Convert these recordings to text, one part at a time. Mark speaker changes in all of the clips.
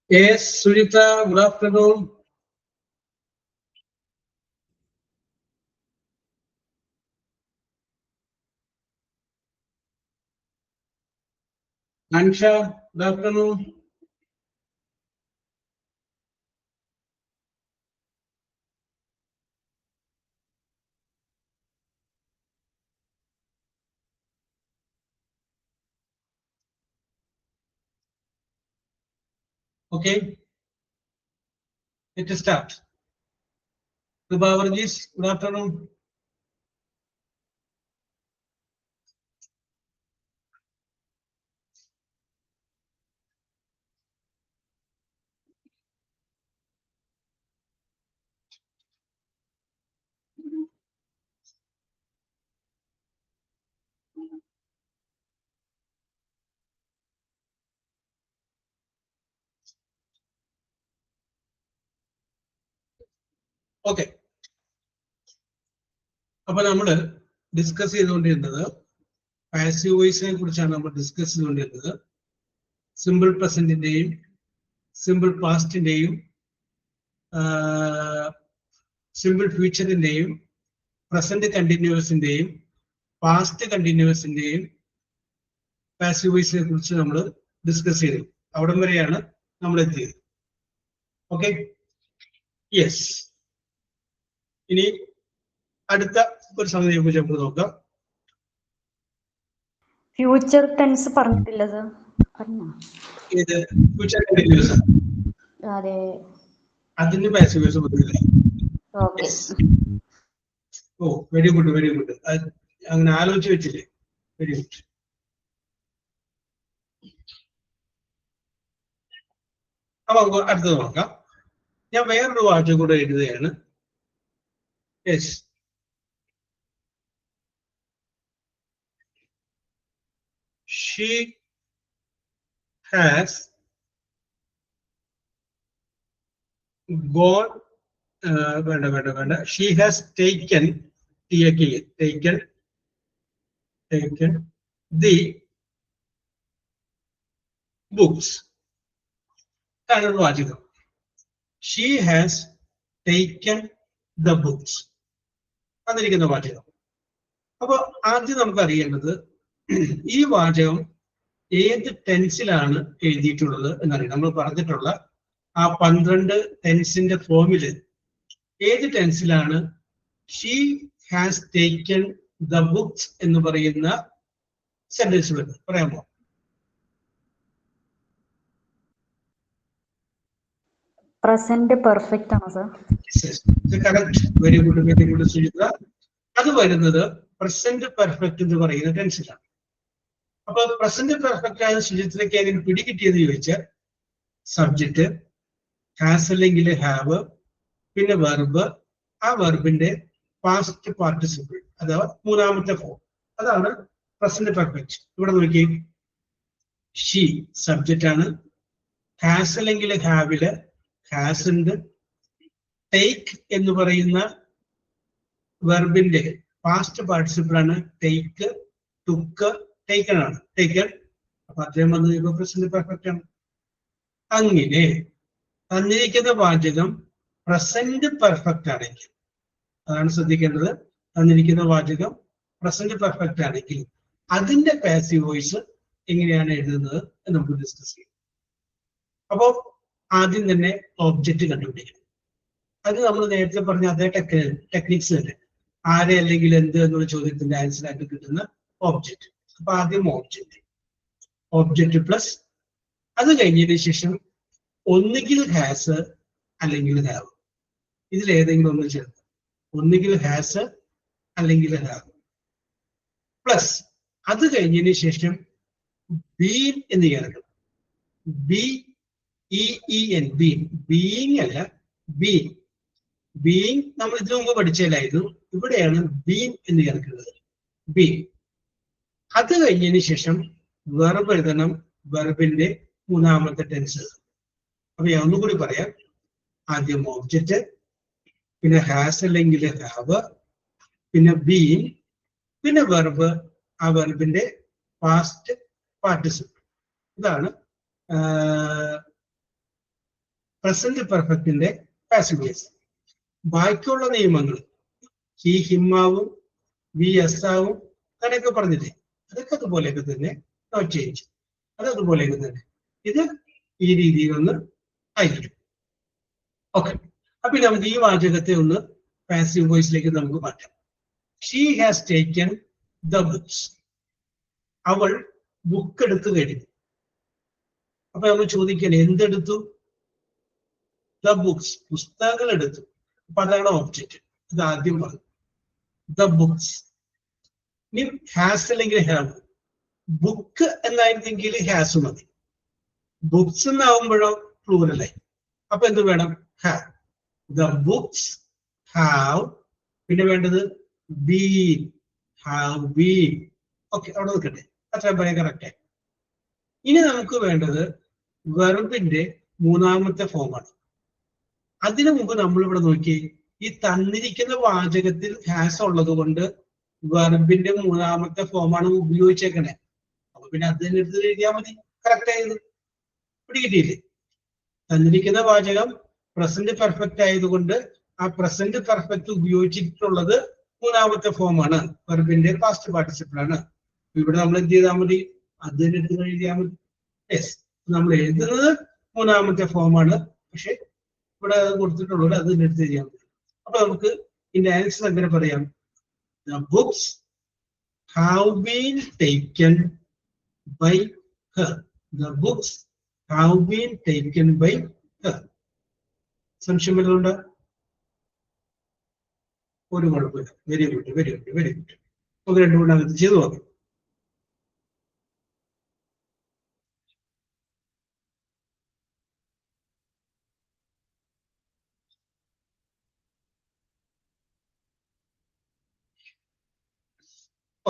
Speaker 1: Yes, Sunita, good afternoon. Ansha, good afternoon. Okay, let us start. Ruba Varghese, good afternoon. Okay. അപ്പോൾ നമ്മൾ discuss ചെയ്തുകൊണ്ടിരുന്നത് passive വോയിസിനെ കുറിച്ചാണ് നമ്മൾ discuss ചെയ്തുകൊണ്ടിരുന്നത്. Simple പ്രസന്റിന്റെയും സിമ്പിൾ പാസ്റ്റിന്റെയും സിമ്പിൾ ഫ്യൂച്ചറിന്റെയും പ്രസന്റ് കണ്ടിന്യൂസിന്റെയും പാസ്റ്റ് കണ്ടിന്യൂസിന്റെയും പാസീവ് വോയിസിനെ കുറിച്ച് നമ്മൾ ഡിസ്കസ് ചെയ്തു. അവിടം വരെയാണ് നമ്മൾ എത്തിയത്. Okay, yes. ഇനി അടുത്ത ഒരു സംഗതിയെ കുറിച്ച് നമുക്ക് നോക്കാം.
Speaker 2: ഫ്യൂച്ചർ ടെൻസ് പറഞ്ഞിട്ടില്ല സർ.
Speaker 1: ഇത് ഫ്യൂച്ചർ കണ്ടിന്യൂസ്.
Speaker 2: അതെ,
Speaker 1: അതിന്റെ പാസീവ് വോയിസ് പറ്റില്ല.
Speaker 2: Okay.
Speaker 1: Oh, very good, very good. അങ്ങനെ ആലോചിച്ച് വെച്ചില്ലേ? Very good. അപ്പൊ അടുത്തത് നോക്കാം. ഞാൻ വേറൊരു വാചകം കൂടെ എഴുതുകയാണ്. Yes, she has gone she has taken the books. അതാണ് വാചകം. She has taken the books. തന്നിരിക്കുന്ന വാചകം. അപ്പൊ ആദ്യം നമുക്ക് അറിയേണ്ടത് ഈ വാചകം ഏത് ടെൻസിലാണ് എഴുതിയിട്ടുള്ളത് എന്നറിയാം. നമ്മൾ പറഞ്ഞിട്ടുള്ള ആ 12 ടെൻസിന്റെ ഫോമില് ഏത് ടെൻസിലാണ് she has taken the books എന്ന് പറയുന്ന സെന്റൻസ് വരുന്നത്? പറയാമോ?
Speaker 2: പ്രസന്റ് പെർഫെക്റ്റ് ആണ് sir.
Speaker 1: Correct, very good, very good Sujitha. അത് വരുന്നത് പ്രസന്റ് പെർഫെക്റ്റ് എന്ന് പറയുന്ന ടെൻസിലാണ്. അപ്പൊ പ്രസന്റ് പെർഫെക്റ്റ് ആയ സുജിത്തിലേക്ക് അതിന് പിടികിട്ടിയെന്ന് ചോദിച്ചാൽ സബ്ജക്റ്റ്, ഹാസ് അല്ലെങ്കിൽ ഹാവ്, പിന്നെ വെർബ്, ആ വെർബിന്റെ പാസ്റ്റ് പാർട്ടിസിപ്പിൾ അഥവാ മൂന്നാമത്തെ ഫോം, അതാണ് പ്രസന്റ് പെർഫെക്റ്റ്. ഇവിടെ നോക്കി, ഷീ സബ്ജക്റ്റ് ആണ്, ഹാസ് അല്ലെങ്കിൽ ഹാവില് ഹാസ് ഉണ്ട്, ടേക്ക് എന്ന് പറയുന്ന വെർബിന്റെ പാസ്റ്റ് പാർട്ടിസിപ്പിൾ ആണ് ടേക്ക്, ടുക്ക്, ടേക്കൺ ആണ്, ടേക്കൺ. അപ്പൊ അദ്ദേഹം വന്നത് പ്രസന്റ് പെർഫെക്റ്റ് ആണ്. അങ്ങനെ തന്നിരിക്കുന്ന വാചകം പ്രസന്റ് പെർഫെക്റ്റ് ആണെങ്കിൽ, അതാണ് ശ്രദ്ധിക്കേണ്ടത്, തന്നിരിക്കുന്ന വാചകം പ്രസന്റ് പെർഫെക്റ്റ് ആണെങ്കിൽ അതിന്റെ പാസീവ് വോയിസ് എങ്ങനെയാണ് എഴുതുന്നത് എന്ന് നമുക്ക് ഡിസ്കസ് ചെയ്യാം. അപ്പോ ആദ്യം തന്നെ ഒബ്ജക്റ്റ് കണ്ടുപിടിക്കണം. അത് നമ്മൾ നേരത്തെ പറഞ്ഞ അതേ ടെക്നിക്സ് തന്നെ, ആരെ അല്ലെങ്കിൽ എന്ത് എന്നുള്ള ചോദ്യത്തിന്റെ ആൻസർ ആയിട്ട് കിട്ടുന്ന ഒബ്ജക്റ്റ്. അപ്പൊ ആദ്യം ഒബ്ജക്റ്റ് പ്ലസ്, അത് കഴിഞ്ഞതിന് ശേഷം ഒന്നുകിൽ ഹാസ് അല്ലെങ്കിൽ ഹാവ്, ഇതിലേതെങ്കിലും ഒന്ന് ചേർത്ത്, ഒന്നുകിൽ ഹാസ് അല്ലെങ്കിൽ ഹാവ് പ്ലസ്, അത് കഴിഞ്ഞതിന് ശേഷം ബീൻ എന്ന് ചേർക്കണം. BEEN, ബീൻ, ബീയിങ് അല്ല, ബീൻ. ബീങ് നമ്മൾ ഇതിനു മുമ്പ് പഠിച്ചതിലായിരുന്നു. ഇവിടെയാണ് ബീൻ എന്ന് ചേർക്കുന്നത്. ബീങ്. അത് കഴിഞ്ഞതിന് ശേഷം വെർബ് എഴുതണം. വെർബിന്റെ മൂന്നാമത്തെ ടെൻസ്. അപ്പൊ ഞാൻ ഒന്നുകൂടി പറയാം. ആദ്യം ഓബ്ജക്റ്റ്, പിന്നെ ഹാസ് അല്ലെങ്കിൽ ഹാവ്, പിന്നെ ബീൻ, പിന്നെ വെർബ്, ആ വെർബിന്റെ പാസ്റ്റ് പാർട്ടിസിപ്പിൾ. ഇതാണ് പ്രസന്റ് പെർഫെക്റ്റിന്റെ പാസീവ് വോയിസ്. ബാക്കിയുള്ള നിയമങ്ങൾ ഹി ഹിമ്മാവും വി എസ് ആവും അങ്ങനെയൊക്കെ പറഞ്ഞില്ലേ, അതൊക്കെ അതുപോലെയൊക്കെ തന്നെ. നോ ചേഞ്ച്, അത് അതുപോലെയൊക്കെ തന്നെ. ഇത് ഈ രീതിയിലൊന്ന് ആയിരിക്കും. ഓക്കെ. അപ്പൊ നമുക്ക് ഈ വാചകത്തെ ഒന്ന് പാസീവ് വോയിസിലേക്ക് നമുക്ക് മാറ്റാം. She has taken the books. അവൾ ബുക്ക് എടുത്തു കഴിഞ്ഞു. അപ്പൊ നമ്മൾ ചോദിക്കണേ, എന്തെടുത്തു? ദ ബുക്സ്, പുസ്തകങ്ങൾ എടുത്തു. അപ്പൊ അതാണ് ഓബ്ജക്റ്റ്. ഇത് ആദ്യം പറഞ്ഞു, ദ ബുക്സ്. ഇനി ഹാസ് അല്ലെങ്കിൽ ഹാവ്. ബുക്ക് എന്നായിരുന്നെങ്കിൽ ഹാസ് മതി. ബുക്സ് എന്നാവുമ്പോഴോ പ്ലൂറലായി. അപ്പൊ എന്ത് വേണം? ഹാവ്. The books have. പിന്നെ വേണ്ടത് ബീൻ. Have been. ഓക്കെ, അവിടെ നിൽക്കട്ടെ. അത്ര പറയാൻ കറക്റ്റ്. ഇനി നമുക്ക് വേണ്ടത് വെർബിന്റെ മൂന്നാമത്തെ ഫോമാണ്. അതിനു മുമ്പ് നമ്മൾ ഇവിടെ നോക്കി, ഈ തന്നിരിക്കുന്ന വാചകത്തിൽ ഹാസ് ഉള്ളത് കൊണ്ട് വെർബിന്റെ മൂന്നാമത്തെ ഫോമാണ് ഉപയോഗിച്ചേക്കണേ. അപ്പൊ പിന്നെ അത് തന്നെ എടുത്ത് എഴുതിയാൽ മതി. കറക്റ്റ് ആയത് പിടികിട്ടിയില്ലേ? തന്നിരിക്കുന്ന വാചകം പ്രസന്റ് പെർഫെക്റ്റ് ആയതുകൊണ്ട് ആ പ്രസന്റ് പെർഫെക്റ്റ് ഉപയോഗിച്ചിട്ടുള്ളത് മൂന്നാമത്തെ ഫോമാണ്, വെർബിന്റെ പാസ്റ്റ് പാർട്ടിസിപ്പിൾ ആണ്. ഇവിടെ നമ്മൾ എന്ത് ചെയ്താൽ മതി? അത് തന്നെ എടുത്ത് എഴുതിയാൽ മതി. യെസ്, നമ്മൾ എഴുതുന്നത് മൂന്നാമത്തെ ഫോമാണ്, പക്ഷെ ഇവിടെ കൊടുത്തിട്ടുള്ളത് അത് തന്നെ എടുത്ത് എഴുതിയാൽ മതി. അപ്പൊ നമുക്ക് ഇതിന്റെ ആൻസർ എങ്ങനെ പറയാം? The books have been taken by her. The books have been taken by her. സംശയം വല്ലതുണ്ടോ? ഒരു കുഴപ്പമില്ല. Very good, very good, very good. നമുക്ക് രണ്ടു കൂടെ ചെയ്തു നോക്കാം.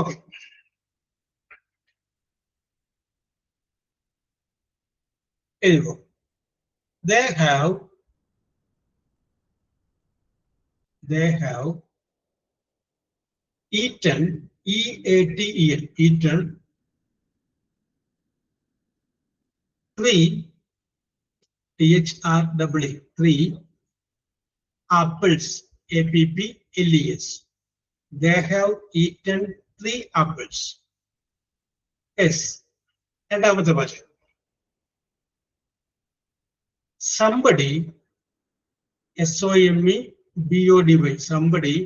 Speaker 1: ഓക്കെ. എഴുതുക. They have eaten, E-A-T-E-N, eaten 3, T-H-R-E-E, 3 apples, A-P-P-L-E-S. They have eaten 3 apples. Yes. രണ്ടാമത്തെ ഭാഷ. Somebody, S-O-M-E-B-O-D-Y, somebody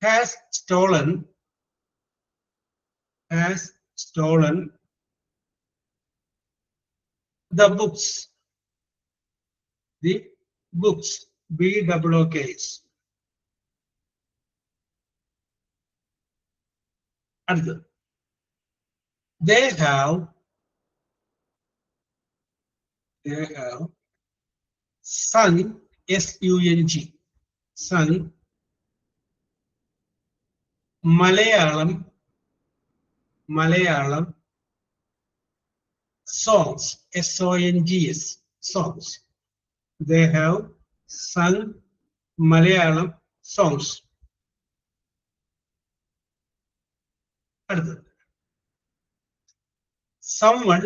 Speaker 1: has stolen the books. The books, B-O-O-K-S. അടുത്തത്. They have sung, S-U-N-G, sung Malayalam songs, S-O-N-G-S, songs. They have sung Malayalam songs. അടുത്തത്. Someone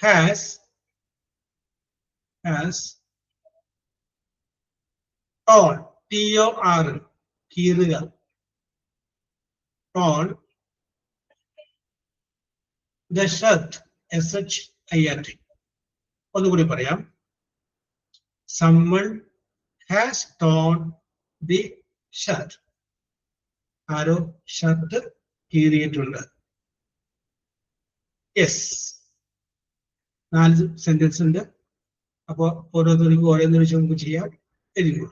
Speaker 1: has torn, T-O-R, കീറുക, torn the shirt, S-H-I-R-T. ഒന്നുകൂടി പറയാം. Someone has torn the shirt. ആരോ shirt കീറിയിട്ടുണ്ട്. Yes, 4 sentence ഉണ്ട്. അപ്പോ ഓരോരുത്തർക്കും ഓരോന്ന് വെച്ച് നമുക്ക് ചെയ്യാം. എഴുതുക.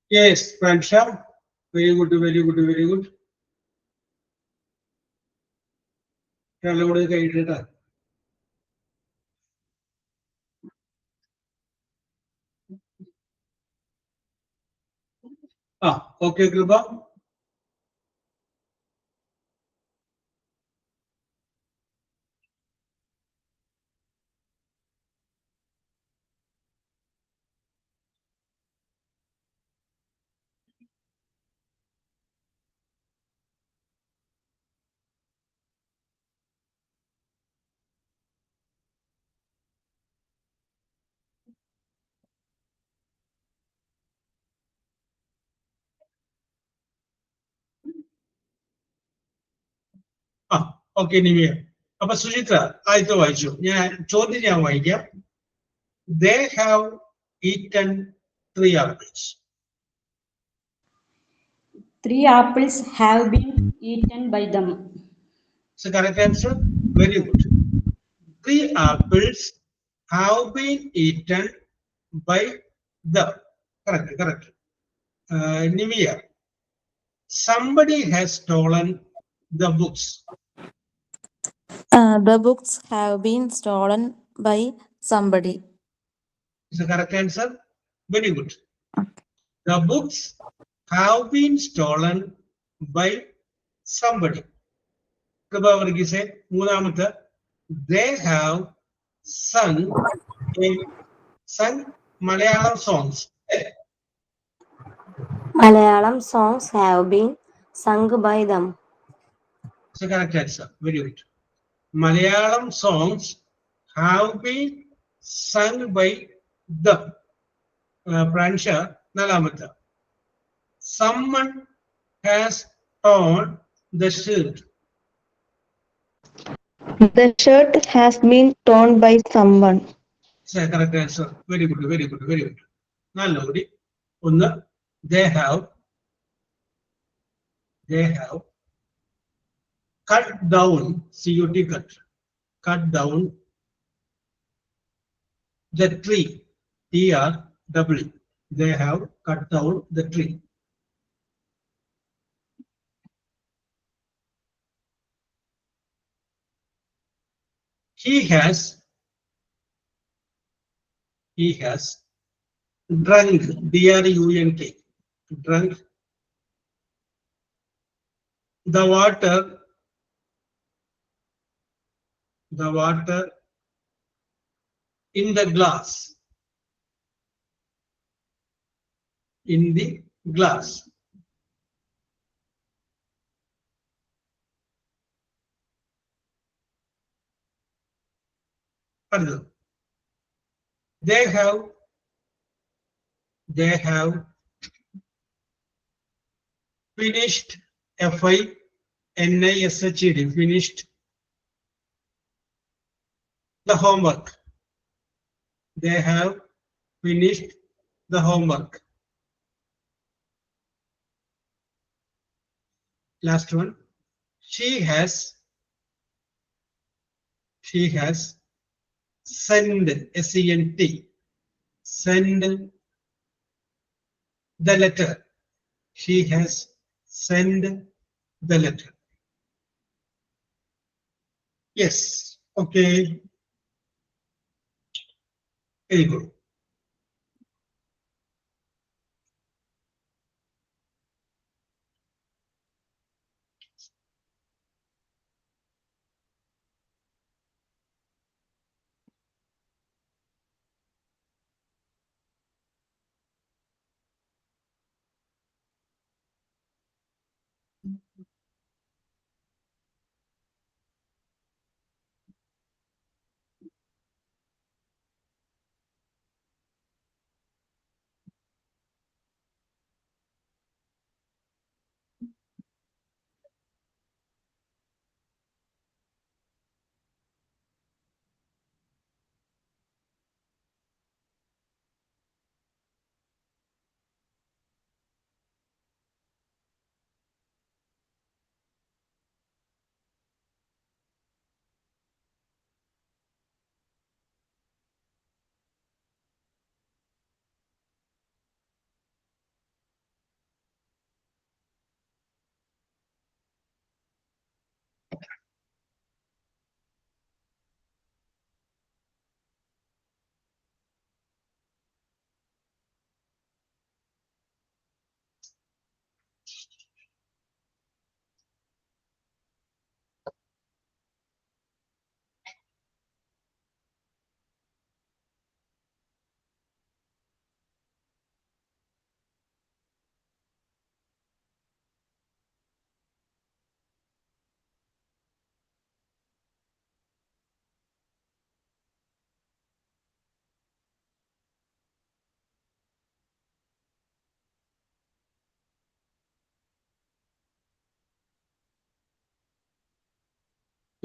Speaker 1: Yes, Pransha. Very good, very good, very good. ഒരാളുകൂടെ കഴിഞ്ഞിട്ടാ. ആ ഓക്കെ കൃപ. ആ ഓക്കെ നിവിയ. അപ്പൊ സുചിത്ര ആദ്യത്തെ വായിച്ചു. ചോദ്യം ഞാൻ വായിക്കാം. They have eaten 3 apples.
Speaker 2: 3 apples have been eaten by them.
Speaker 1: So correct answer. Very good. 3 apples have been eaten by them. Correct, correct. Nivea. Somebody has stolen the books.
Speaker 3: The books have been stolen by somebody.
Speaker 1: Is the correct answer? Very good.
Speaker 3: Okay.
Speaker 1: The books have been stolen by somebody. Kripavavargise, മൂന്നാമത്തെ. They have sung Malayalam songs.
Speaker 4: Malayalam songs have been sung by them.
Speaker 1: It's the correct answer. Very good. Malayalam songs have been sung by them. Pransha, നാലാമത്തെ. Someone has torn the shirt.
Speaker 4: The shirt has been torn by someone.
Speaker 1: It's the correct answer. Very good, very good, very good. നാലുകൂടി. ഒന്ന്, they have cut down, CUT cut down the tree, TR. They have cut down the tree. He has drunk, DRUNK, drunk the water in the glass. In the glass. They have finished FINISHED, finished the homework. They have finished the homework. Last one. She has sent, SENT, send the letter. She has sent the letter. Yes. Okay. Very good.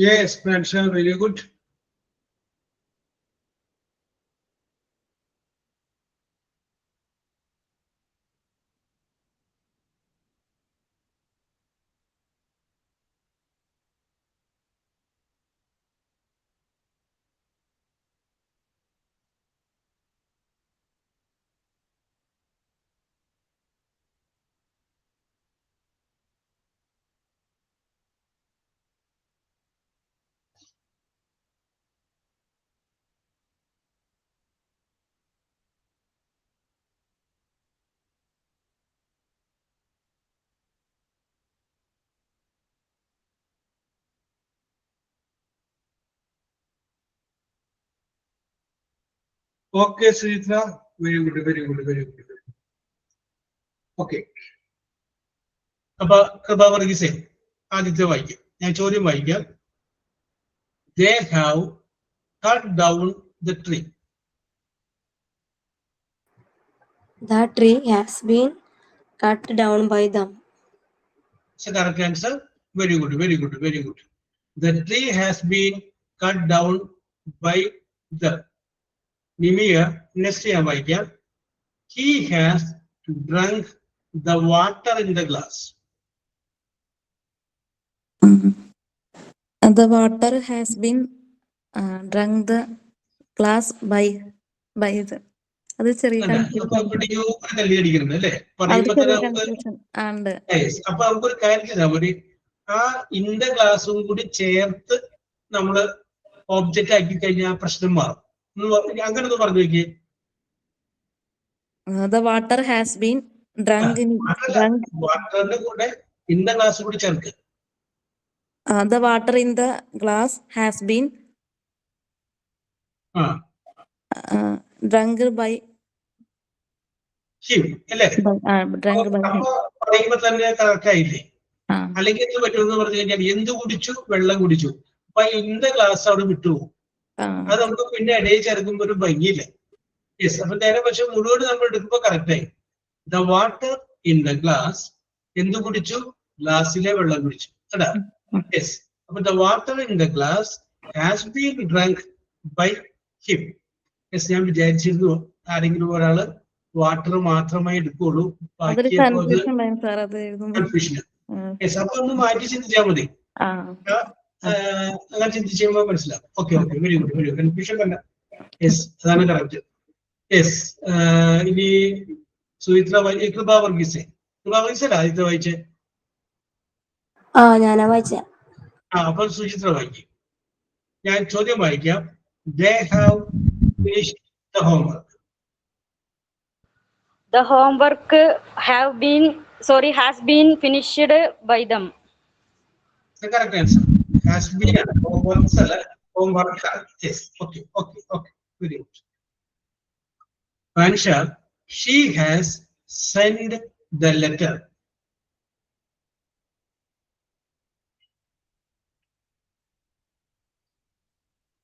Speaker 1: Yes, Pransha, very good. Okay, Sujitra, very good, very good, very good. Okay. അപ്പൊ കൃപ വർഗീസേ ആദ്യത്തെ വായിക്കാം. ഞാൻ ചോദ്യം വായിക്കാം. They have cut down the tree.
Speaker 4: The tree has been cut down by them.
Speaker 1: It's a correct answer. Very good, very good, very good. The tree has been cut down by them. Nimiya, next ഞാൻ വായിക്കാം. He has drunk the water in the glass.
Speaker 3: The water has been drunk the glass by the. അത് ചെറിയ
Speaker 1: അപ്പൊ എവിടെയോ തള്ളിയടിക്കുന്നുണ്ട് അല്ലേ? പറയുമ്പോ തന്നെ നമുക്ക്
Speaker 3: ഉണ്ട്.
Speaker 1: അപ്പൊ നമുക്കൊരു കാര്യം ചെയ്താൽ മതി. ആ ഇന്റെ ഗ്ലാസും കൂടി ചേർത്ത് നമ്മള് ഓബ്ജക്റ്റ് ആക്കി കഴിഞ്ഞാൽ പ്രശ്നം മാറും. അങ്ങനെ ഒന്ന് പറഞ്ഞു നോക്കിയേ.
Speaker 3: The water has been drunk in
Speaker 1: വാട്ടറിന്റെ കൂടെ ഇന്റെ ഗ്ലാസ് കൂടി ചേർക്ക്.
Speaker 3: The water in the glass has been drunk by
Speaker 1: him അല്ലേ?
Speaker 3: drunk by him.
Speaker 1: പറയുമ്പോ തന്നെ കറക്റ്റ് ആയില്ലേ? അല്ലെങ്കിൽ എന്ത് പറ്റുമെന്ന് പറഞ്ഞു കഴിഞ്ഞാൽ എന്ത് കുടിച്ചു? വെള്ളം കുടിച്ചു. അപ്പൊ ഇന്റെ ഗ്ലാസ് അവിടെ വിട്ടുപോകും. അത് നമുക്ക് പിന്നെ ഇടയിൽ ചേർക്കുമ്പോ ഒരു ഭംഗിയില്ല. യെസ്, അപ്പൊ നേരെ പക്ഷെ മുഴുവൻ നമ്മൾ എടുക്കുമ്പോ കറക്റ്റ് ആയി. The water in the glass, എന്ത് കുടിച്ചു? ഗ്ലാസ്സിലെ വെള്ളം കുടിച്ചു. അതാ യെസ്. അപ്പൊ the water in the glass has been drunk by him. Yes, ഞാൻ വിചാരിച്ചിരുന്നു ആരെങ്കിലും ഒരാള് വാട്ടർ മാത്രമേ എടുക്കുള്ളൂ, ബാക്കി കൺഫ്യൂഷൻ. യെസ്, അപ്പൊ ഒന്ന് മാറ്റി ചിന്തിച്ചാൽ മതി. അങ്ങനെ ചിന്തിച്ച് കഴിയുമ്പോൾ മനസ്സിലാവും. Okay okay, very good, very good. Confusion വേണ്ട. യെസ്, അതാണ് കറക്റ്റ്. യെസ്, ഇനി സുഹിത്ര കൃപ വർഗീസേ. കൃപ വർഗീസല്ല ആദ്യത്തെ വായിച്ചേ?
Speaker 4: ഞാനാ വായിച്ച.
Speaker 1: അപ്പൊ സുചിത്ര വായിക്കും. ഞാൻ ചോദ്യം വായിക്കാം. They have finished the homework.
Speaker 5: The homework has been finished by them.
Speaker 1: The correct answer. Has been homework. Yes. Okay. Okay. Okay. Very good. Pansha, she has sent the letter.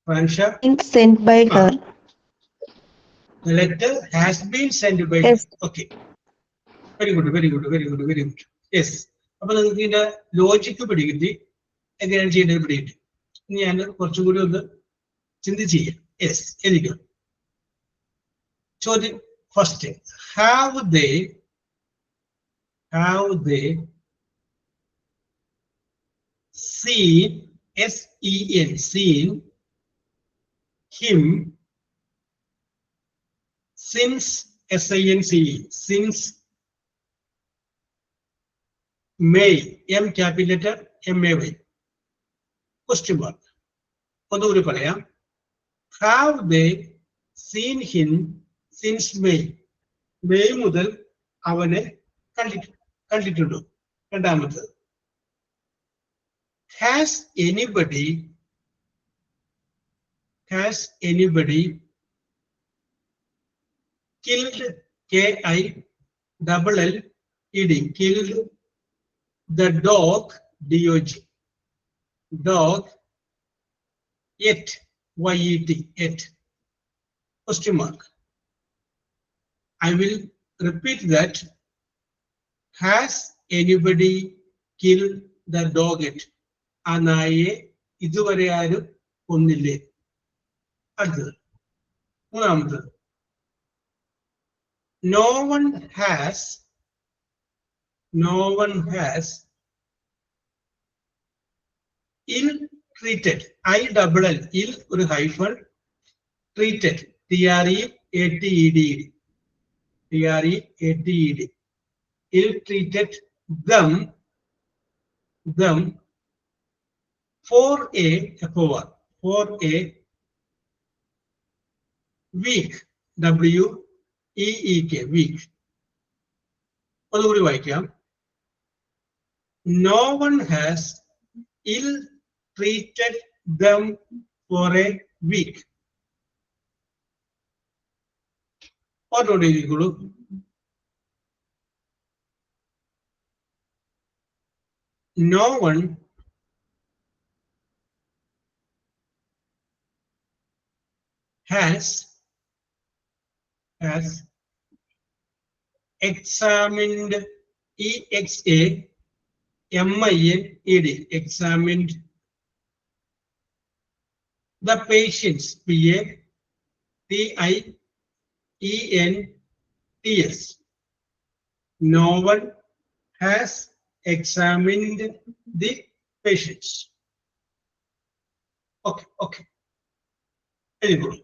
Speaker 1: Pansha,
Speaker 2: Sent by her.
Speaker 1: the letter has been sent by her. Okay. Very good. Very good. Very good. Very good. Yes. അപ്പൊ നിങ്ങൾക്ക് ഇതിന്റെ logic പിടികിട്ടി, എങ്ങനെയാണ് ചെയ്യേണ്ടത് പിടികിട്ടി. ഇനി ഞാൻ കുറച്ചും കൂടി ഒന്ന് ചിന്തിച്ച് ചെയ്യാം. യെസ്, എനിക്ക് ചോദ്യം first. Have they seen, S-E-N, seen him since, S-I-N-C-E, since May, M capital letter, M-A-Y, question mark. ഒന്നുകൂടി പറയാം. Have they seen him since May? May മുതൽ അവനെ കണ്ടിട്ടുണ്ടോ? രണ്ടാമത്തത്. Has anybody killed, K-I-L-L-E-D, killed the dog, D-O-G, dog, yet, Y-E-T, yet, question mark. I will repeat that. Has anybody killed the dog yet? ആ നായയെ ഇതുവരെ ആരും കൊന്നില്ലേ? അടുത്തത് മൂന്നാമത്തത്, no one has ill treated, I double L, ill ഒരു hyphen, treated, treated, ill treated them for a week, week, week. അതുകൂടി വായിക്കാം. No one has ill treated them for a week. ഒന്നുകൂടി എഴുതിക്കോളൂ. No one has examined, examined, examined the patients, patients. No one has examined the patients. Okay. Very good.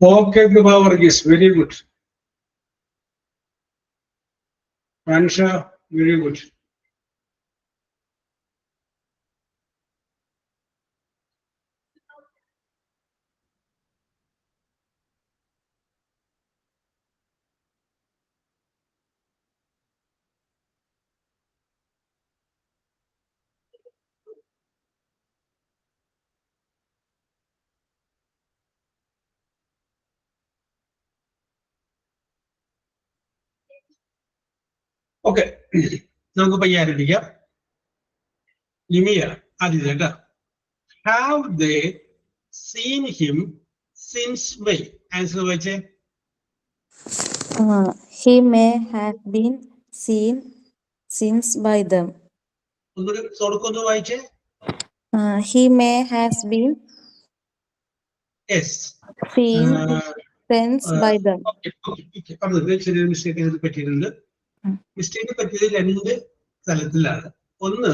Speaker 1: Okay, Krupa Varghese, very good. Pransha, very good. Okay, നമുക്ക് പയ്യെ ആരംഭിക്കാം. ലിമിയ ആദ്യം കേട്ടോ. Have they seen him since May? Answer വായിച്ചേ.
Speaker 3: He may have been seen since by them.
Speaker 1: ഒന്നുകൂടി തുടക്കൊന്ന് വായിച്ചേ.
Speaker 3: He may have been
Speaker 1: Yes.
Speaker 3: seen since by them.
Speaker 1: പറഞ്ഞത് ചെറിയൊരു മിസ്റ്റേക്ക് അതിൽ പറ്റിയിട്ടുണ്ട്. മിസ്റ്റേക്ക് പറ്റിയത് രണ്ട് തലത്തിലാണ്. ഒന്ന്,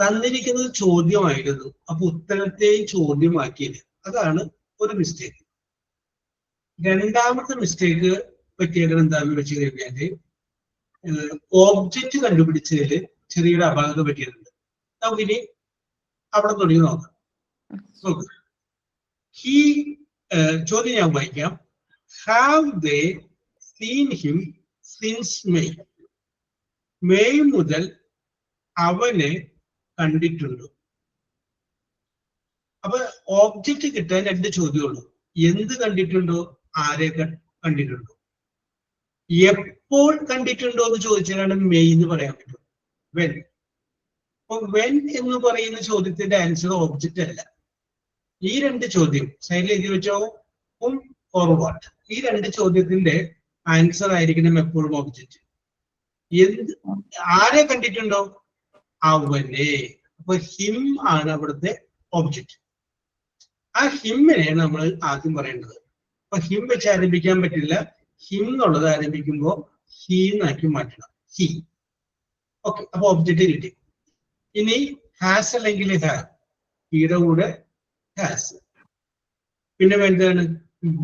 Speaker 1: തന്നിരിക്കുന്നത് ചോദ്യമായിരുന്നു, അപ്പൊ ഉത്തരത്തെയും ചോദ്യമാക്കിയത്, അതാണ് ഒരു മിസ്റ്റേക്ക്. രണ്ടാമത്തെ മിസ്റ്റേക്ക് പറ്റിയത് എന്താണെന്ന് വെച്ച് കഴിഞ്ഞാല് ഓബ്ജക്റ്റ് കണ്ടുപിടിച്ചതിൽ ചെറിയൊരു അപാകത പറ്റിയിട്ടുണ്ട്. നമുക്കിനി അവിടെ തുടങ്ങി നോക്കാം. ചോദ്യം ഞാൻ വായിക്കാം. Have they seen him since May? May മുതൽ അവനെ കണ്ടിട്ടുണ്ടോ? അപ്പൊ ഓബ്ജക്റ്റ് കിട്ടാൻ രണ്ട് ചോദ്യമുള്ളൂ. എന്ത് കണ്ടിട്ടുണ്ടോ, ആരെ കണ്ടിട്ടുണ്ടോ. എപ്പോൾ കണ്ടിട്ടുണ്ടോ എന്ന് ചോദിച്ചാലാണ് മെയ് എന്ന് പറയാൻ പറ്റും. വെൻ. അപ്പൊ വെൻ എന്ന് പറയുന്ന ചോദ്യത്തിന്റെ ആൻസർ ഓബ്ജക്റ്റ് അല്ല. ഈ രണ്ട് ചോദ്യം സൈഡിൽ എഴുതി വെച്ചോ, ഓർ വാട്ട്. ഈ രണ്ട് ചോദ്യത്തിന്റെ ആൻസർ ആയിരിക്കണം എപ്പോഴും ഓബ്ജക്റ്റ്. എന്ത് ആരെ കണ്ടിട്ടുണ്ടോ, അവനെ. അപ്പൊ ഹിം ആണ് അവിടുത്തെ ഓബ്ജക്റ്റ്. ആ ഹിമ്മിനെ നമ്മൾ ആദ്യം പറയേണ്ടത്. അപ്പൊ ഹിം വെച്ച് ആരംഭിക്കാൻ പറ്റില്ല. ഹിം എന്നുള്ളത് ആരംഭിക്കുമ്പോ ഹീ എന്നാക്കി മാറ്റണം. ഹി. ഓക്കെ, അപ്പൊ ഒബ്ജക്റ്റ് കിട്ടി. ഇനി ഹാസ് അല്ലെങ്കിൽ ഹാവ്. ഹീയുടെ കൂടെ ഹാസ്. പിന്നെ എന്താണ്,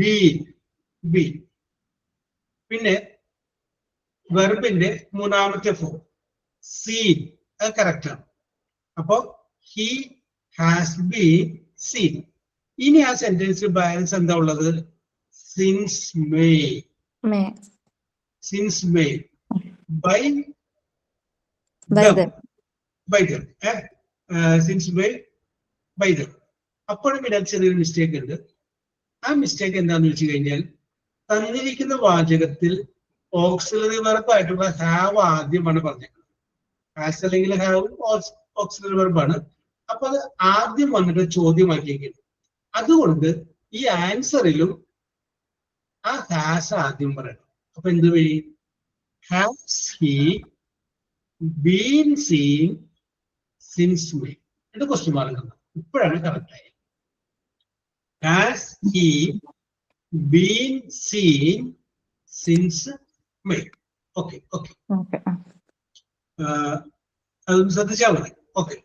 Speaker 1: ബി. ബി. പിന്നെ വെർബിന്റെ മൂന്നാമത്തെ ഫോം സീൻ. അത് കറക്റ്റ് ആണ്. അപ്പോ ഹി ഹാസ് ബീൻ സീൻ. ഇനി ആ സെന്റൻസിൽ ബാലൻസ് എന്താ ഉള്ളത്, since May. Since May by them. Since May by them. അപ്പോഴും പിന്നെ ചെറിയൊരു മിസ്റ്റേക്ക് ഉണ്ട്. ആ മിസ്റ്റേക്ക് എന്താന്ന് വെച്ച് കഴിഞ്ഞാൽ, തന്നിരിക്കുന്ന വാചകത്തിൽ ഓക്സിലറി വെർബായിട്ടുള്ള ഹാവ് ആദ്യമാണ് പറഞ്ഞിരിക്കുന്നത്. ഹാസ് അല്ലെങ്കിൽ ഹാവ് ഓക്സിലറി വെർബാണ്. അപ്പൊ അത് ആദ്യം വന്നിട്ട് ചോദ്യമാക്കിയിരിക്കുന്നു. അതുകൊണ്ട് ഈ ആൻസറിലും ആ ഹാസ് ആദ്യം പറയണം. അപ്പൊ എന്ത് വഴി, has he been seen since May. എന്റെ ക്വസ്റ്റ്യൻ മാർക്ക് ഇപ്പോഴാണ് കറക്റ്റ് ആയത്. Has he been seen since May. Okay okay, അതൊന്ന് ശ്രദ്ധിച്ചാൽ മതി. ഓക്കെ,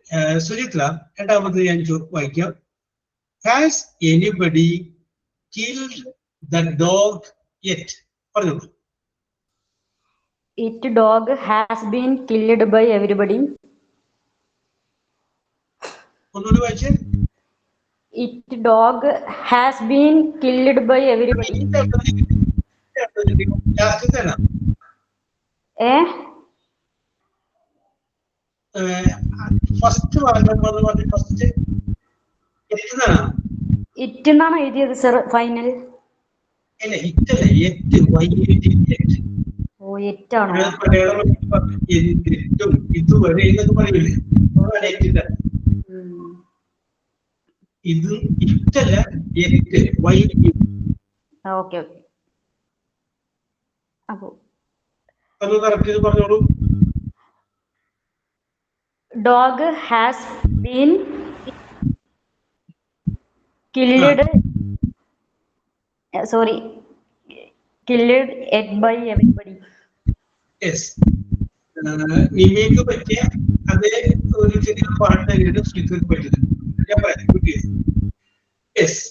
Speaker 1: സുചിത്ര രണ്ടാമത് ഞാൻ വായിക്കാം. Has anybody killed the dog yet? പറഞ്ഞോളൂ.
Speaker 5: It dog has been killed by everybody.
Speaker 1: ഒന്നുകൂടി വായിച്ചേ.
Speaker 5: It dog has been killed by everybody.
Speaker 1: First first
Speaker 5: It എന്നാണ് എഴുതിയത് സർ ഫൈനൽ.
Speaker 1: അല്ല, ഇറ്റല്ല, എറ്റ്.
Speaker 5: ഓ, എറ്റാണോ?
Speaker 1: ഇതുവരെ എന്നൊക്കെ പറയൂലേ, ഇത് ഇറ്റല്ല, എറ്റ്.
Speaker 5: Okay okay. അപ്പോ
Speaker 1: അത് കറക്റ്റ് ചെയ്ത് പറഞ്ഞോളൂ.
Speaker 5: dog has been killed by everybody.
Speaker 1: Yes, നിമയ്ക്ക് പറ്റിയ അതേ ഒരു ചെറിയ പാട്ട് തന്നെയാണ് ശ്രീകൃതിക്ക് പറ്റിയത്. ഞാൻ പറയാം. യെസ്,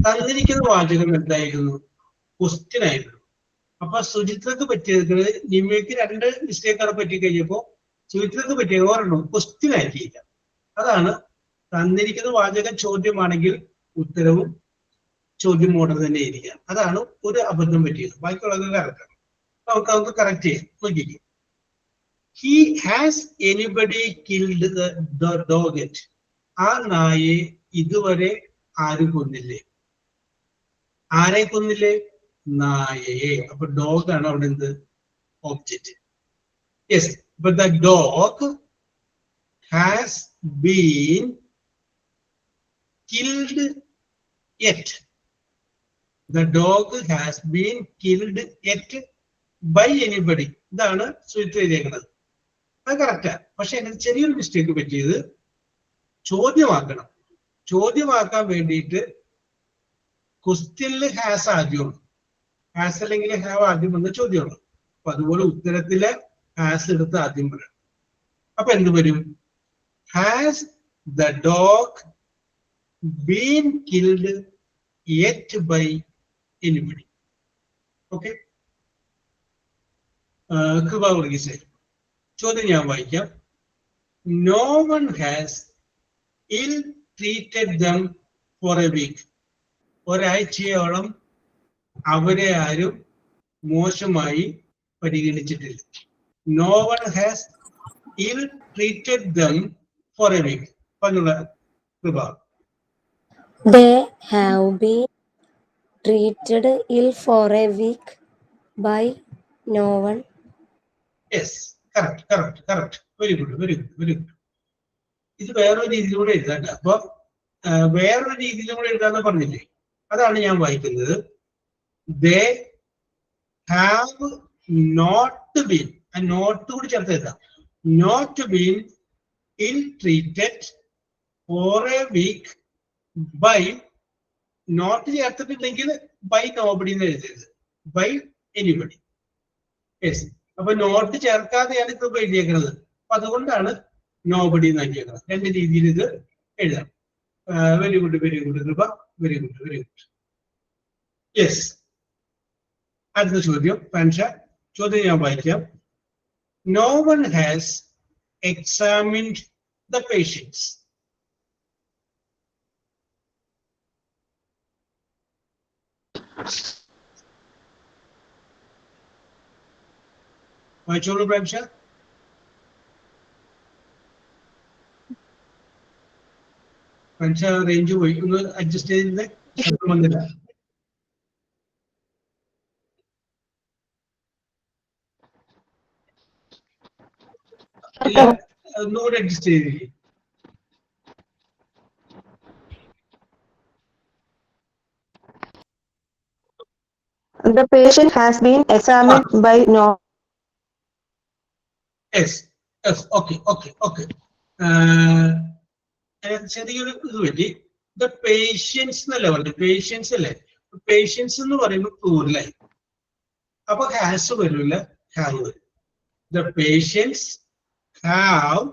Speaker 1: തന്നിരിക്കുന്ന വാചകം എന്തായിരുന്നു, ക്വസ്റ്റ്യൻ ആയിരുന്നു. അപ്പൊ സുചിത്രക്ക് പറ്റിയത് നിമയ്ക്ക് രണ്ട് മിസ്റ്റേക്കാണ് പറ്റി കഴിഞ്ഞപ്പോ സുചിത്രക്ക് പറ്റിയത് ഒരെണ്ണം ക്വസ്റ്റ്യൻ ആക്കിയില്ല. അതാണ് തന്നിരിക്കുന്ന വാചകം ചോദ്യമാണെങ്കിൽ ഉത്തരവും ചോദ്യം മോഡൽ തന്നെ ഇരിക്കാം. അതാണ് ഒരു അബദ്ധം പറ്റിയത്. ബാക്കിയുള്ളത് കറക്റ്റാണ്. നമുക്ക് കറക്റ്റ് ചെയ്യാം. നോക്കിക്കേ. He has anybody killed the dog yet? ആ നായെ ഇതുവരെ ആരും കൊന്നില്ലേ? ആരെ കൊന്നില്ലേ? നായയെ. അപ്പൊ ഡോഗ് ആണ് അവിടെ എന്ത്, object. Yes, but the dog has been killed yet. The dog has been killed yet by anybody. ഇതാണ് സുചിത്ര എഴുതിയേക്കുന്നത്. അത് കറക്റ്റാ. പക്ഷെ എനിക്ക് ചെറിയൊരു മിസ്റ്റേക്ക് പറ്റിയത്, ചോദ്യമാക്കണം. ചോദ്യമാക്കാൻ വേണ്ടിയിട്ട് ക്വസ്റ്റ്യനിൽ ഹാസ് ആദ്യമാണ്. ഹാസ് അല്ലെങ്കിൽ ഹാവ് ആദ്യം വന്ന ചോദ്യമാണ്. അപ്പൊ അതുപോലെ ഉത്തരത്തിലെ ഹാസ് എടുത്ത് ആദ്യം പറയണം. അപ്പൊ എന്ത് വരും, has the dog been killed yet by anybody? Okay, Kripa Varghese. ചോദ്യം ഞാൻ വായിക്കാം. No one has ill treated them for a week. ഒരാഴ്ചയോളം അവരെ ആരും മോശമായി പരിഗണിച്ചിട്ടില്ല. No one has ill treated them for a week. പറഞ്ഞുള്ള കൃപ.
Speaker 4: They have been treated ill for a week by no one.
Speaker 1: Yes, correct. Very good. ഇത് വേറൊരു രീതിയിലൂടെ എഴുതാണ്ട. അപ്പൊ വേറൊരു രീതിയിലൂടെ എഴുതാന്ന് പറഞ്ഞില്ലേ, അതാണ് ഞാൻ വായിക്കുന്നത്. They have not been, ആ നോട്ട് കൂടി ചേർത്ത് എഴുതാം. Not been ill treated for a week by, not ചേർത്തിട്ടുണ്ടെങ്കിൽ ബൈ നോബഡി എന്ന് എഴുതരുത്, ബൈ എനിബഡി. യെസ്, അപ്പൊ നോട്ട് ചേർക്കാതെയാണ് ഇപ്പൊ എഴുതിയേക്കുന്നത്. അപ്പൊ അതുകൊണ്ടാണ് നോബഡി എന്ന് എഴുതിയേക്കുന്നത്. രണ്ട് രീതിയിൽ ഇത് എഴുതാം. വെരി ഗുഡ് കൃപ, വെരി ഗുഡ്. യെസ്, അടുത്ത ചോദ്യം പാൻഷ. ചോദ്യം ഞാൻ വായിക്കാം. No one has examined the patients. വായിച്ചോളൂ പാൻഷ. പാൻഷ റേഞ്ച് പോയി, ഒന്ന് അഡ്ജസ്റ്റ് ചെയ്തിരുന്നേ, ശബ്ദം വന്നില്ല. ഒന്നുകൂടെ അഡ്ജസ്റ്റ് ചെയ്തിരിക്കും.
Speaker 6: The patient has been examined by no.
Speaker 1: Yes, okay. ചെറിയൊരു ഇത് പറ്റി. ദ പേഷ്യൻസ് എന്നല്ല പറഞ്ഞത്, പേഷ്യൻസ് അല്ലേ. പേഷ്യൻസ് എന്ന് പറയുമ്പോൾ പ്ലൂറലായി, അപ്പൊ ഹാസ് വരില്ല, ഹാവ് വരും. The patients have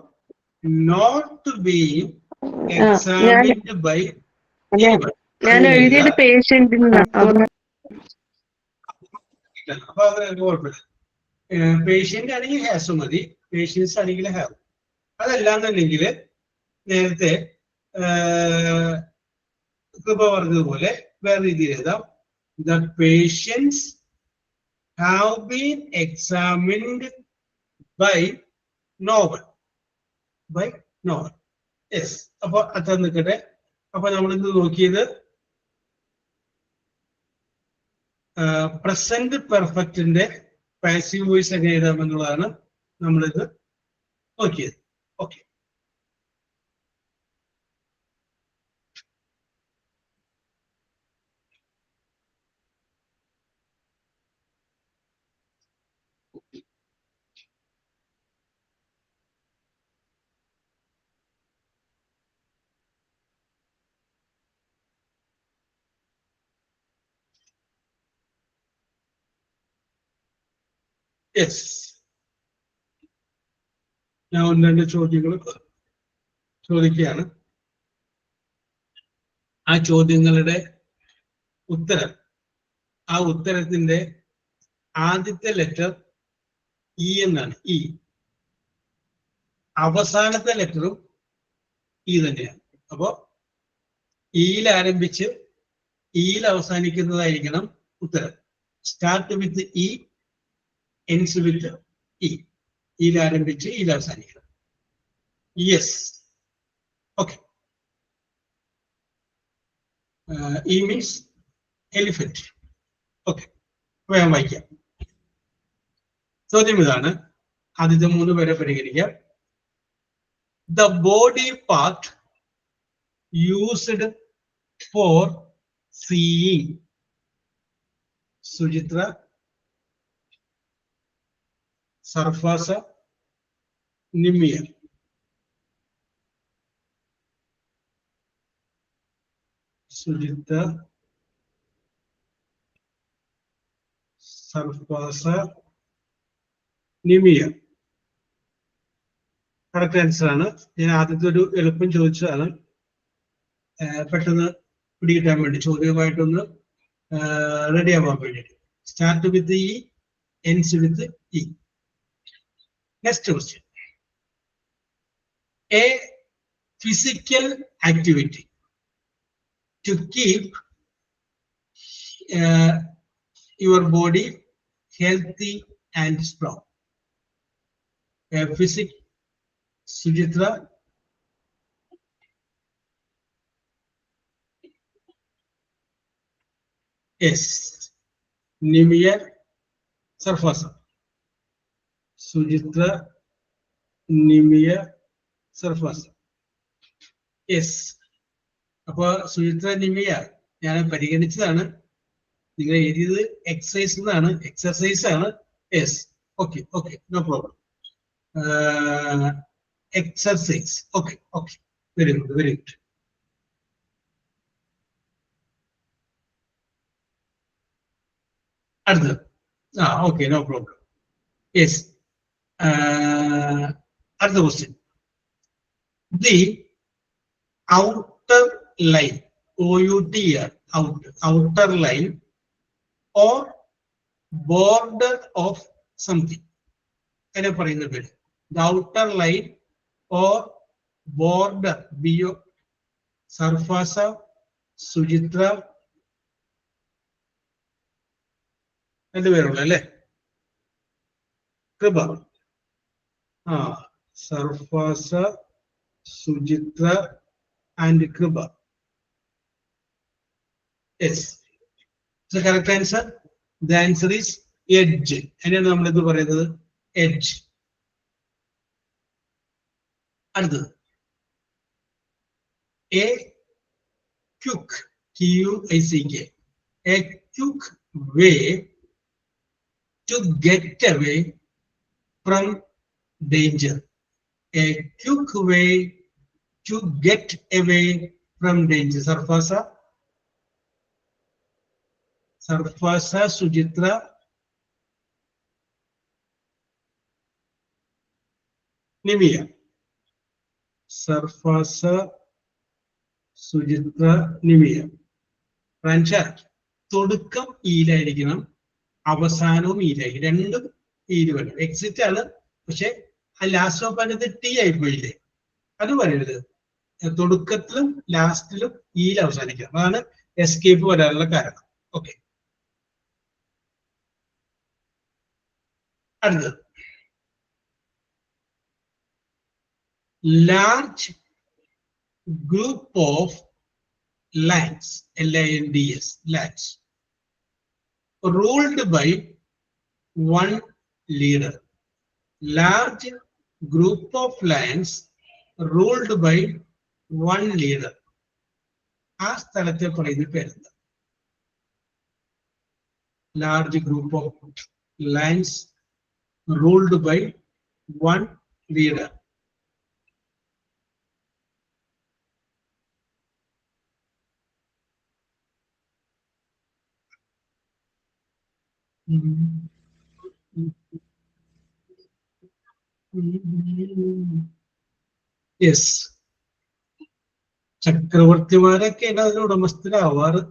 Speaker 1: not been examined by anybody.
Speaker 6: ഞാൻ എഴുതിയത് പേഷ്യന്റ്.
Speaker 1: അപ്പൊ അത് കുഴപ്പമില്ല. പേഷ്യന്റ് ആണെങ്കിൽ ഹാസ് മതി, പേഷ്യൻസ് ആണെങ്കിൽ ഹാവ്. അതല്ലാന്നുണ്ടെങ്കിൽ നേരത്തെ കൃപ പറഞ്ഞതുപോലെ വേറെ രീതിയിൽ എഴുതാം. The patients have been examined by no one. Yes, അപ്പൊ അത് നിൽക്കട്ടെ. അപ്പൊ നമ്മളിത് നോക്കിയത് പ്രസന്റ് പെർഫെക്റ്റിന്റെ പാസീവ് വോയിസ് എങ്ങനെ എഴുതാമെന്നുള്ളതാണ് നമ്മളിത് നോക്കിയത്. Okay, yes. ഞാൻ ഒന്ന് രണ്ട് ചോദ്യങ്ങൾ ചോദിക്കുകയാണ്. ആ ചോദ്യങ്ങളുടെ ഉത്തരം, ആ ഉത്തരത്തിന്റെ ആദ്യത്തെ ലെറ്റർ ഇ എന്നാണ്. ഇ. അവസാനത്തെ ലെറ്ററും ഇ തന്നെയാണ്. അപ്പോ ഇയിൽ ആരംഭിച്ച് ഇയിൽ അവസാനിക്കുന്നതായിരിക്കണം ഉത്തരം. Start with E, ends with E. ഇയിൽ ആരംഭിച്ച് ഇയിൽ അവസാനിക്കണം. Yes, okay. E means elephant. Okay, ഞാൻ വായിക്കാം. ചോദ്യം ഇതാണ്, ആദ്യത്തെ 3 പേരെ പരിഗണിക്കാം. The body part used for seeing. Suchitra, Sarfasa, Nimiya. Suchitra, Sarfasa, Nimiya. Correct answer ആണ്. ഞാൻ ആദ്യത്തെ ഒരു എളുപ്പം ചോദിച്ചതാണ്, പെട്ടെന്ന് പിടികിട്ടാൻ വേണ്ടി, ചോദ്യമായിട്ടൊന്ന് റെഡി ആവാൻ വേണ്ടിയിട്ട്. Start with E, ends with E. Next question. A physical activity to keep your body healthy and strong. Physics, Sujitra. Yes. Nimia Sarfasa. Sujitra Nimia Sarfasa. Yes. അപ്പോൾ സുചിത്ര നിമിയ ഞാൻ പരിഗണിച്ചതാണ്. നിങ്ങൾ എഴുതിയത് എക്സസൈസ് എന്നാണ്, എക്സസൈസ് ആണ്. Yes, okay okay, no problem. Exercise, okay okay, very good very good. അടുത്തത്, okay, no problem. Yes, അടുത്ത question. The outer line, OUTR, outer line or border of something. അതിനെ പറയുന്ന പേര് the outer line or border. BO സർഫാസ, Suchitra, രണ്ടുപേരുള്ള അല്ലേ? കൃപ. സർഫാസ, Suchitra and Kruba. Yes. The correct answer? The answer is edge. And edge. And a quick, QUICK, a quick way to get away from danger. A quick way to get away from danger. Sarfasa, Sujitra, Nimia. Sarfasa, Sujitra, Nimia. Rancha, Todukam ഈലായിരിക്കണം, അവസാനവും ഈലായിരിക്കും, രണ്ടും ഈല് വേണം. Exit ആണ്, പക്ഷെ ആ last of ആയിട്ട് T ആയി പോയില്ലേ, അത് പറയരുത്. തുടക്കത്തിലും ലാസ്റ്റിലും ഈൽ അവസാനിക്കണം, അതാണ് എസ്കേപ്പ് വരാനുള്ള കാരണം. ഓക്കെ, അടുത്തത്. Large group of lands, LANDS, lands ruled by one leader. Large group of lands ruled by one leader. ആ സ്ഥലത്തെ പറയുന്ന പേരെന്താ? Large group of lands ruled by one leader. Yes. ചക്രവർത്തിമാരൊക്കെയാണ് അതിന് ഉടമസ്ഥരാവാറ്.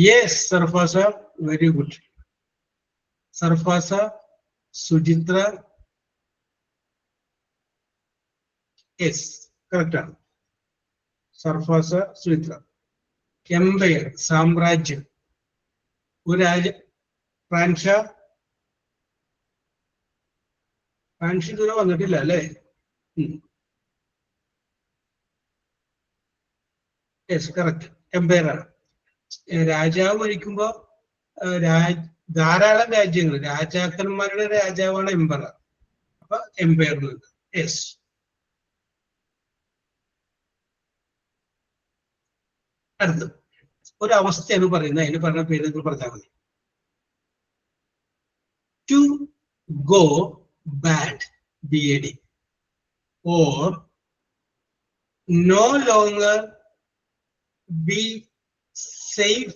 Speaker 1: Yes, Sarfasa, very good. Sarfasa, Suchitra, yes, correct ആണ്. Sarfasa, Suchitra. Empire, സാമ്രാജ്യം, ഒരു രാജ. ഫ്രാൻഷ, ഫ്രാൻഷ് ഇതുവരെ വന്നിട്ടില്ല അല്ലേ? യെസ്, കറക്റ്റ്, എംപയർ ആണ്. രാജാവ് ഭരിക്കുമ്പോ ധാരാളം രാജ്യങ്ങൾ, രാജാക്കന്മാരുടെ രാജാവാണ് എംപയർ. അപ്പൊ എംപയർ. യെസ്. അടുത്ത് ഒരവസ്ഥയാണ് പറയുന്നത്, അതിന് പറഞ്ഞ പേര് നിങ്ങൾ പറഞ്ഞാൽ മതി. To go bad, BAD, or no longer be safe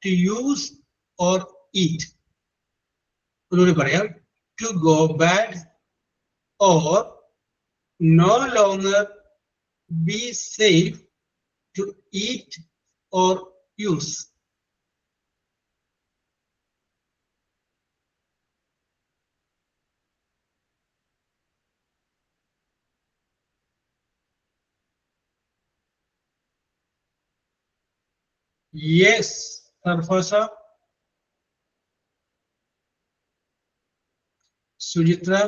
Speaker 1: to use or eat. ഒന്നുകൂടി പറയാം. To go bad or no longer be safe to eat or use. Yes, Sarfasa, Sujitra,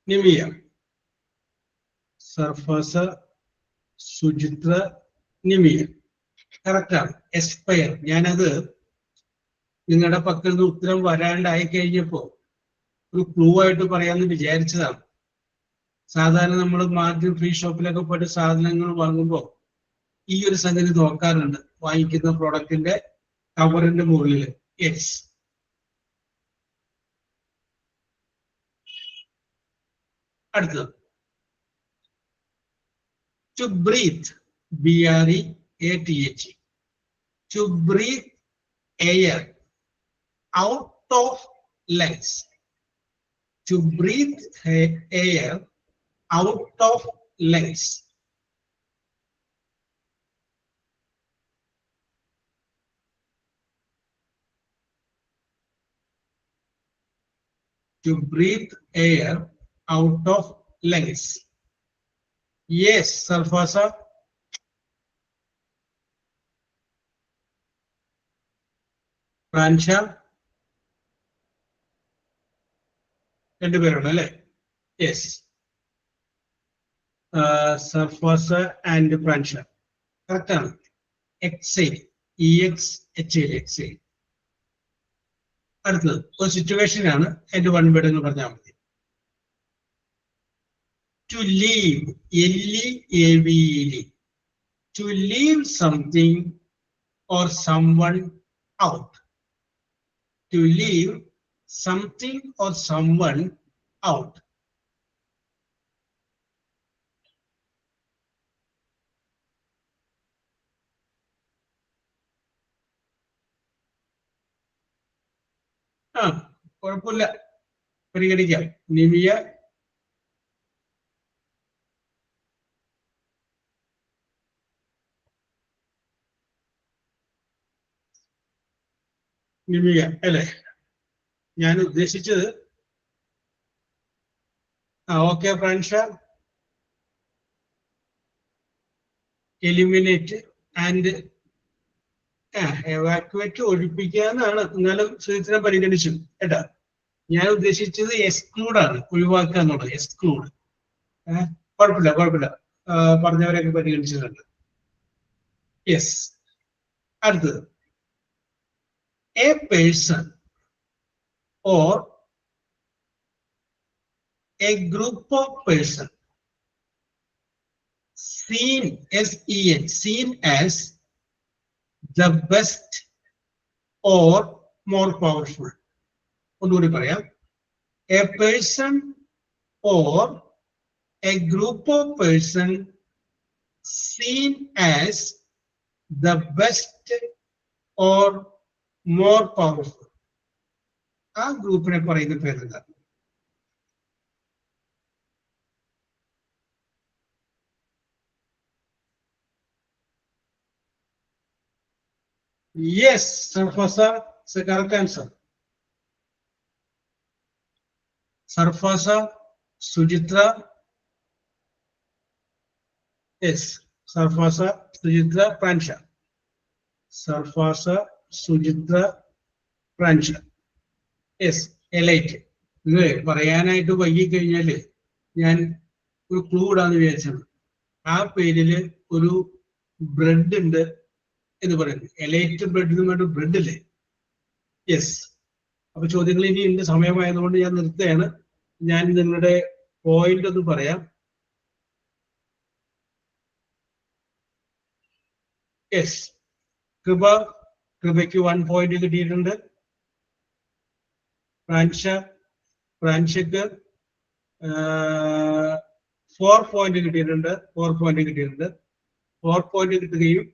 Speaker 1: Nimia. സർഫാസ, Suchitra, നിമിയ. കറക്റ്റാണ്. എസ്പയർ. ഞാനത് നിങ്ങളുടെ പക്കൽ നിന്ന് ഉത്തരം വരാണ്ടായി കഴിഞ്ഞപ്പോ ഒരു ക്ലൂ ആയിട്ട് പറയാമെന്ന് വിചാരിച്ചതാണ്. സാധാരണ നമ്മൾ മാർജിൻ ഫ്രീ ഷോപ്പിലൊക്കെ പോയിട്ട് സാധനങ്ങൾ വാങ്ങുമ്പോൾ ഈ ഒരു സംഗതി നോക്കാറുണ്ട്, വാങ്ങിക്കുന്ന പ്രോഡക്റ്റിന്റെ കവറിന്റെ മുകളിൽ. യെസ്. അടുത്തത് to breath, BREATH. To breath air out of lungs. To breathe air out of lungs. To breathe air out of lungs. Yes, Sarfasa. Pransha. രണ്ടുപേരുണ്ട് അല്ലേ? യെസ്. സർഫാസ ആൻഡ് പ്രാൻഷ. കറക്റ്റാണ്. Exile, EXHAL, exile. അടുത്തത് ഒരു സിറ്റുവേഷൻ ആണ്, അതിന്റെ one word എന്ന് പറഞ്ഞാൽ മതി. To leave, LEAVE. To leave something or someone out. To leave something or someone out. കുഴപ്പമില്ല, പരിഗണിക്കാം. നിമിയ. നിമിയ അല്ലേ? ഞാൻ ഉദ്ദേശിച്ചത് ഓക്കെ ഫ്രാൻഷ, എലിമിനേറ്റ് ആൻഡ് എവാക്യുവേറ്റ്, ഒഴിപ്പിക്കുക എന്നാണ്. എന്നാലും സുചിത്രം പരിഗണിച്ചു കേട്ടാ. ഞാൻ ഉദ്ദേശിച്ചത് എക്സ്ക്ലൂഡ് ആണ്, ഒഴിവാക്കുക എന്നുള്ളത്. എക്സ്ക്ലൂഡ്. കുഴപ്പമില്ല, കുഴപ്പമില്ല, പറഞ്ഞവരെയൊക്കെ പരിഗണിച്ചിട്ടുണ്ട്. യെസ്. അടുത്തത് A person or a group of persons seen, SEN, seen as the best or more powerful. ഒന്നുകൂടി പറയാം. A person or a group of persons seen as the best or more powerful. ആ ഗ്രൂപ്പിനെ പറയുന്ന പേരെന്താ? Yes, Sarfasa, correct answer. Sarfasa, Suchitra. Yes, Sarfasa, Suchitra, Pransha. Sarfasa, Suchitra, Pransha. Yes, elite. ഇത് പറയാനായിട്ട് വൈകിക്കഴിഞ്ഞാല് ഞാൻ ഒരു ക്ലൂ ഇടാന്ന് വിചാരിച്ചത്. ആ പേരില് ഒരു ബ്രെഡ് ഉണ്ട് എന്ന് പറയുന്നത്. എലൈറ്റ് ബ്രെഡ് എന്ന് പറഞ്ഞ ബ്രെഡ് അല്ലേ? യെസ്. അപ്പൊ ചോദ്യങ്ങൾ ഇനി എന്റെ സമയമായതുകൊണ്ട് ഞാൻ നിർത്തുകയാണ്. ഞാൻ നിങ്ങളുടെ പോയിന്റ് ഒന്ന് പറയാം. യെസ്, കൃപയ്ക്ക് 1 പോയിന്റ് കിട്ടിയിട്ടുണ്ട്. ഫ്രാൻഷക്ക് 4 പോയിന്റ് കിട്ടിയിട്ടുണ്ട്. 4 പോയിന്റ് കിട്ടിയിട്ടുണ്ട്. 4 പോയിന്റ് കിട്ടുകയും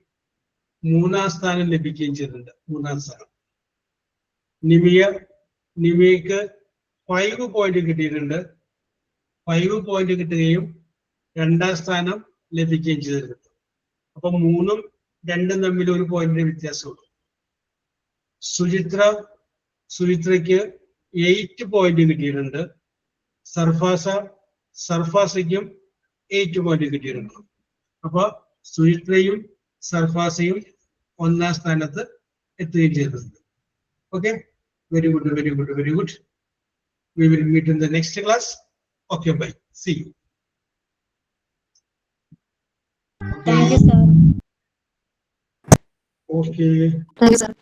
Speaker 1: 3-ാം സ്ഥാനം ലഭിക്കുകയും ചെയ്തിട്ടുണ്ട്. 3-ാം സ്ഥാനം. നിമിയക്ക് 5 പോയിന്റ് കിട്ടിയിട്ടുണ്ട്. 5 പോയിന്റ് കിട്ടുകയും 2-ാം സ്ഥാനം ലഭിക്കുകയും ചെയ്തിട്ടുണ്ട്. അപ്പൊ 3ഉം 2ഉം തമ്മിൽ 1 പോയിന്റിന്റെ വ്യത്യാസമുള്ളൂ. സുചിത്രയ്ക്ക് 8 പോയിന്റ് കിട്ടിയിട്ടുണ്ട്. സർഫാസയ്ക്കും 8 പോയിന്റ് കിട്ടിയിട്ടുണ്ട്. അപ്പൊ സുചിത്രയും സർഫാസയും 1-ാം സ്ഥാനത്ത് എത്തുകയും ചെയ്തിട്ടുണ്ട്. Okay, very good, very good, very good. We will meet in the next class. Okay, bye. See you.
Speaker 2: Thank you, sir.
Speaker 1: Okay.
Speaker 3: Thank you, sir.